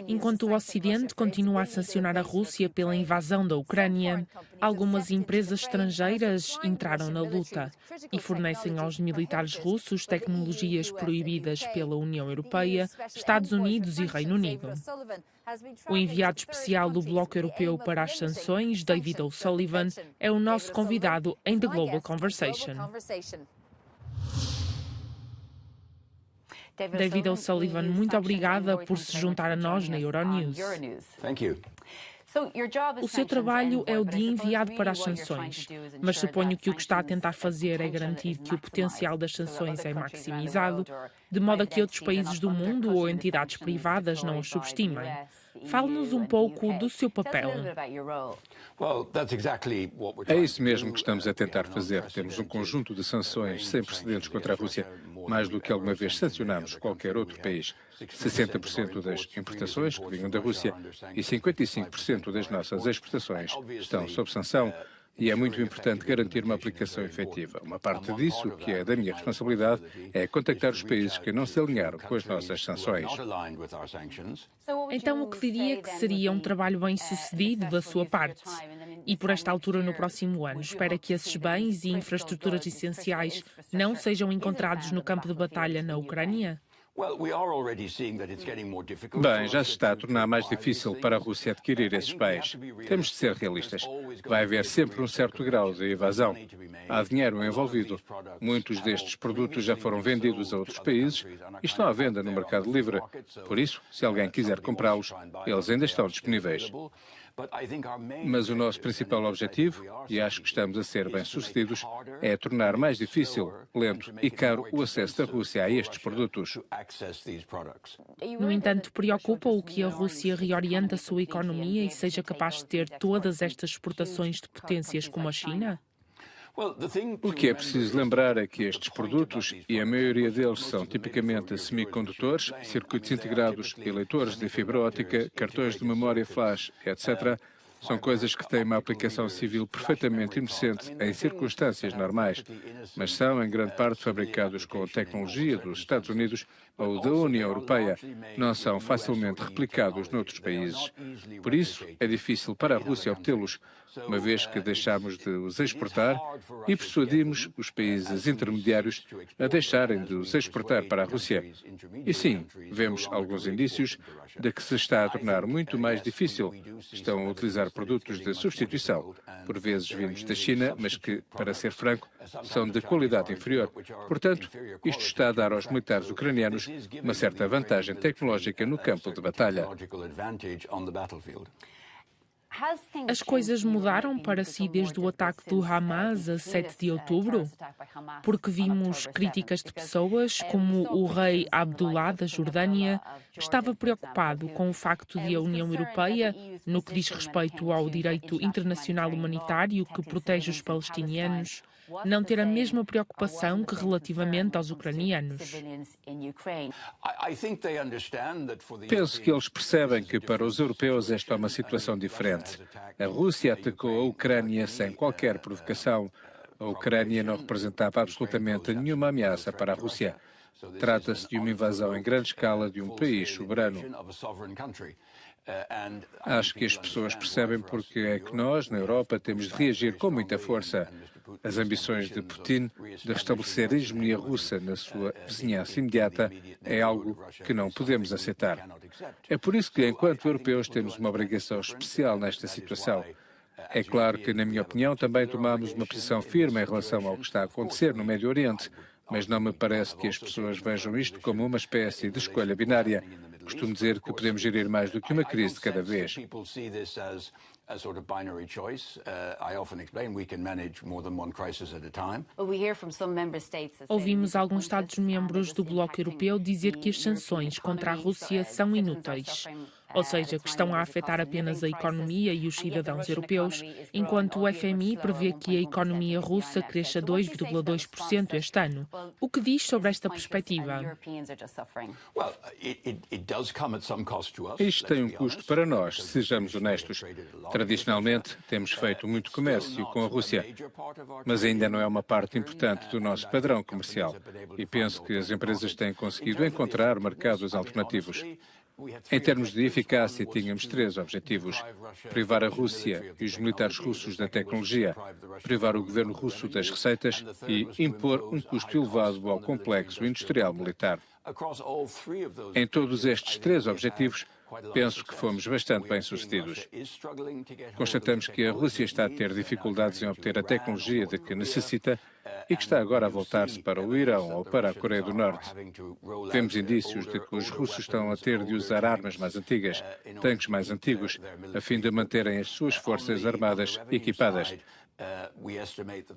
Enquanto o Ocidente continua a sancionar a Rússia pela invasão da Ucrânia, algumas empresas estrangeiras entraram na luta e fornecem aos militares russos tecnologias proibidas pela União Europeia, Estados Unidos e Reino Unido. O enviado especial do Bloco Europeu para as Sanções, David O'Sullivan, é o nosso convidado em The Global Conversation. David O'Sullivan, muito obrigada por se juntar a nós na Euronews. O seu trabalho é o de enviado para as sanções, mas suponho que o que está a tentar fazer é garantir que o potencial das sanções é maximizado, de modo a que outros países do mundo ou entidades privadas não os subestimem. Fale-nos um pouco do seu papel. É isso mesmo que estamos a tentar fazer. Temos um conjunto de sanções sem precedentes contra a Rússia, mais do que alguma vez sancionamos qualquer outro país. 60% das importações que vinham da Rússia e 55% das nossas exportações estão sob sanção. E é muito importante garantir uma aplicação efetiva. Uma parte disso, que é da minha responsabilidade, é contactar os países que não se alinharam com as nossas sanções. Então, o que diria que seria um trabalho bem-sucedido da sua parte? E por esta altura, no próximo ano, espera que esses bens e infraestruturas essenciais não sejam encontrados no campo de batalha na Ucrânia? Bem, já se está a tornar mais difícil para a Rússia adquirir esses bens. Temos de ser realistas. Vai haver sempre um certo grau de evasão. Há dinheiro envolvido. Muitos destes produtos já foram vendidos a outros países e estão à venda no mercado livre. Por isso, se alguém quiser comprá-los, eles ainda estão disponíveis. Mas o nosso principal objetivo, e acho que estamos a ser bem-sucedidos, é tornar mais difícil, lento e caro o acesso da Rússia a estes produtos. No entanto, preocupa-o que a Rússia reoriente a sua economia e seja capaz de ter todas estas exportações de potências como a China? O que é preciso lembrar é que estes produtos, e a maioria deles são tipicamente semicondutores, circuitos integrados, eleitores de fibra óptica, cartões de memória flash, etc., são coisas que têm uma aplicação civil perfeitamente inocente em circunstâncias normais, mas são, em grande parte, fabricados com tecnologia dos Estados Unidos ou da União Europeia. Não são facilmente replicados noutros países. Por isso, é difícil para a Rússia obtê-los, uma vez que deixamos de os exportar e persuadimos os países intermediários a deixarem de os exportar para a Rússia. E sim, vemos alguns indícios de que se está a tornar muito mais difícil. Estão a utilizar produtos de substituição, por vezes vindos da China, mas que, para ser franco, são de qualidade inferior. Portanto, isto está a dar aos militares ucranianos uma certa vantagem tecnológica no campo de batalha. As coisas mudaram para si desde o ataque do Hamas a 7 de outubro? Porque vimos críticas de pessoas como o rei Abdullah da Jordânia estava preocupado com o facto de a União Europeia, no que diz respeito ao direito internacional humanitário que protege os palestinianos, não ter a mesma preocupação que relativamente aos ucranianos. Penso que eles percebem que para os europeus esta é uma situação diferente. A Rússia atacou a Ucrânia sem qualquer provocação. A Ucrânia não representava absolutamente nenhuma ameaça para a Rússia. Trata-se de uma invasão em grande escala de um país soberano. Acho que as pessoas percebem porque é que nós, na Europa, temos de reagir com muita força. As ambições de Putin de restabelecer a hegemonia russa na sua vizinhança imediata é algo que não podemos aceitar. É por isso que, enquanto europeus, temos uma obrigação especial nesta situação. É claro que, na minha opinião, também tomamos uma posição firme em relação ao que está a acontecer no Médio Oriente, mas não me parece que as pessoas vejam isto como uma espécie de escolha binária. Costumo dizer que podemos gerir mais do que uma crise de cada vez. Ouvimos alguns Estados-membros do Bloco Europeu dizer que as sanções contra a Rússia são inúteis, ou seja, que estão a afetar apenas a economia e os cidadãos europeus, enquanto o FMI prevê que a economia russa cresça 2,2% este ano. O que diz sobre esta perspectiva? Isto tem um custo para nós, sejamos honestos. Tradicionalmente, temos feito muito comércio com a Rússia, mas ainda não é uma parte importante do nosso padrão comercial. E penso que as empresas têm conseguido encontrar mercados alternativos. Em termos de eficácia, tínhamos 3 objetivos: privar a Rússia e os militares russos da tecnologia, privar o governo russo das receitas e impor um custo elevado ao complexo industrial militar. Em todos estes 3 objetivos, penso que fomos bastante bem-sucedidos. Constatamos que a Rússia está a ter dificuldades em obter a tecnologia de que necessita e que está agora a voltar-se para o Irão ou para a Coreia do Norte. Vemos indícios de que os russos estão a ter de usar armas mais antigas, tanques mais antigos, a fim de manterem as suas forças armadas equipadas.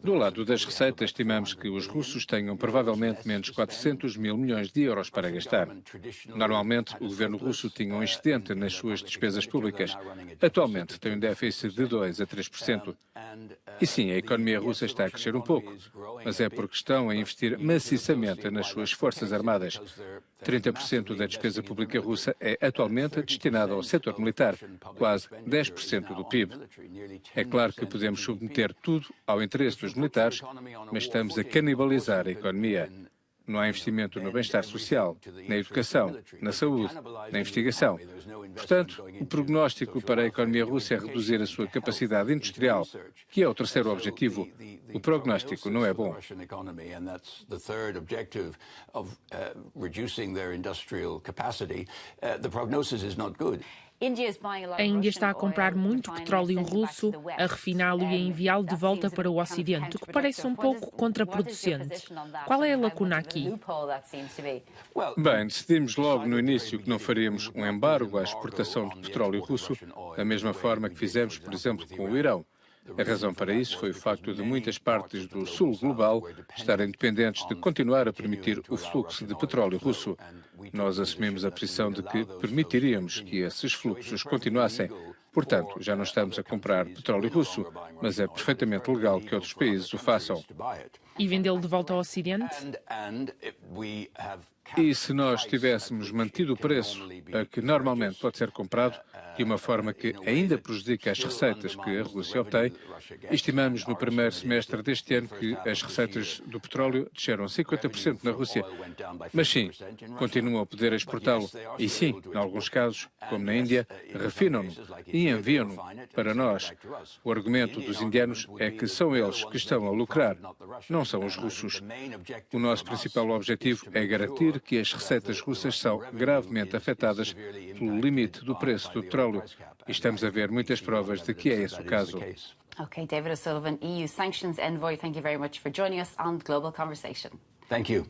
Do lado das receitas, estimamos que os russos tenham provavelmente menos 400 mil milhões de euros para gastar. Normalmente, o governo russo tinha um excedente nas suas despesas públicas. Atualmente, tem um déficit de 2 a 3%. E sim, a economia russa está a crescer um pouco, mas é porque estão a investir maciçamente nas suas forças armadas. 30% da despesa pública russa é atualmente destinada ao setor militar, quase 10% do PIB. É claro que podemos submeter tudo ao interesse dos militares, mas estamos a canibalizar a economia. Não há investimento no bem-estar social, na educação, na saúde, na investigação. Portanto, o prognóstico para a economia russa é reduzir a sua capacidade industrial, que é o terceiro objetivo. O prognóstico não é bom. A Índia está a comprar muito petróleo russo, a refiná-lo e a enviá-lo de volta para o Ocidente, o que parece um pouco contraproducente. Qual é a lacuna aqui? Bem, decidimos logo no início que não faríamos um embargo à exportação de petróleo russo, da mesma forma que fizemos, por exemplo, com o Irão. A razão para isso foi o facto de muitas partes do sul global estarem dependentes de continuar a permitir o fluxo de petróleo russo. Nós assumimos a posição de que permitiríamos que esses fluxos continuassem. Portanto, já não estamos a comprar petróleo russo, mas é perfeitamente legal que outros países o façam. E vendê-lo de volta ao Ocidente? E se nós tivéssemos mantido o preço a que normalmente pode ser comprado, de uma forma que ainda prejudica as receitas que a Rússia obtém, estimamos no primeiro semestre deste ano que as receitas do petróleo desceram 50% na Rússia. Mas sim, continuam a poder exportá-lo. E sim, em alguns casos, como na Índia, refinam-no e enviam-no para nós. O argumento dos indianos é que são eles que estão a lucrar, não são os russos. O nosso principal objetivo é garantir que as receitas russas são gravemente afetadas pelo limite do preço do petróleo. E estamos a ver muitas provas de que é esse o caso. Okay, David O'Sullivan, EU Sanctions Envoy, thank you very much for joining us on Global Conversation. Thank you.